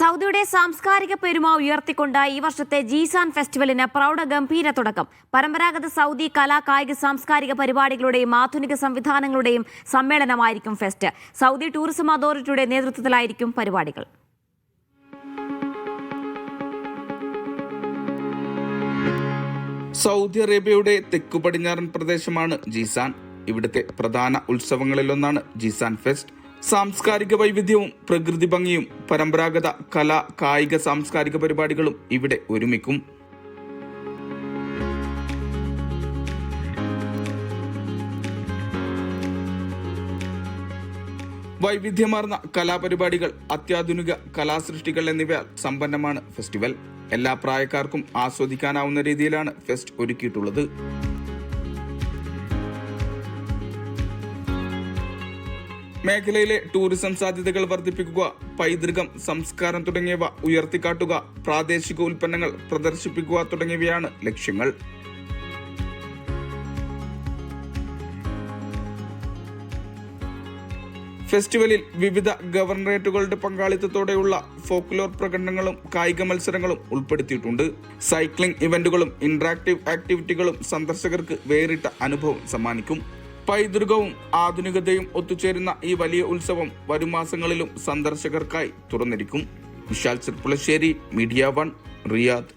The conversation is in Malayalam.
സൗദിയുടെ സാംസ്കാരിക പെരുമ ഉയർത്തിക്കൊണ്ട് ഈ വർഷത്തെ ജീസാൻ ഫെസ്റ്റിവലിന് പ്രൗഢഗംഭീര തുടക്കം. പരമ്പരാഗത സൗദി കലാ കായിക സാംസ്കാരിക പരിപാടികളുടെയും ആധുനിക സംവിധാനങ്ങളുടെയും സമ്മേളനമായിരിക്കും ഫെസ്റ്റ്. സൗദി ടൂറിസം അതോറിറ്റിയുടെ നേതൃത്വത്തിലായിരിക്കും പരിപാടികൾ. സൗദി അറേബ്യയുടെ തെക്കു പടിഞ്ഞാറൻ പ്രദേശമാണ് ജീസാൻ. ഇവിടുത്തെ പ്രധാന ഉത്സവങ്ങളിലൊന്നാണ് ജീസാൻ ഫെസ്റ്റ്. സാംസ്കാരിക വൈവിധ്യവും പ്രകൃതി ഭംഗിയും പരമ്പരാഗത കലാ കായിക സാംസ്കാരിക പരിപാടികളും ഇവിടെ ഒരുമിക്കും. വൈവിധ്യമാർന്ന കലാപരിപാടികൾ, അത്യാധുനിക കലാസൃഷ്ടികൾ എന്നിവയാൽ സമ്പന്നമാണ് ഫെസ്റ്റിവൽ. എല്ലാ പ്രായക്കാർക്കും ആസ്വദിക്കാനാവുന്ന രീതിയിലാണ് ഫെസ്റ്റ് ഒരുക്കിയിട്ടുള്ളത്. മേഖലയിലെ ടൂറിസം സാധ്യതകൾ വർദ്ധിപ്പിക്കുക, പൈതൃകം, സംസ്കാരം തുടങ്ങിയവ ഉയർത്തിക്കാട്ടുക, പ്രാദേശിക ഉൽപ്പന്നങ്ങൾ പ്രദർശിപ്പിക്കുക തുടങ്ങിയവയാണ് ലക്ഷ്യങ്ങൾ. ഫെസ്റ്റിവലിൽ വിവിധ ഗവർണറേറ്റുകളുടെ പങ്കാളിത്തത്തോടെയുള്ള ഫോക്ലോർ പ്രകടനങ്ങളും കായിക മത്സരങ്ങളും ഉൾപ്പെടുത്തിയിട്ടുണ്ട്. സൈക്ലിംഗ് ഇവന്റുകളും ഇന്ററാക്റ്റീവ് ആക്ടിവിറ്റികളും സന്ദർശകർക്ക് വേറിട്ട അനുഭവം സമ്മാനിക്കും. പൈതൃകവും ആധുനികതയും ഒത്തുചേരുന്ന ഈ വലിയ ഉത്സവം വരും മാസങ്ങളിലും സന്ദർശകർക്കായി തുറന്നിരിക്കും. Vishal Cherpulassery, media 1, Riyadh.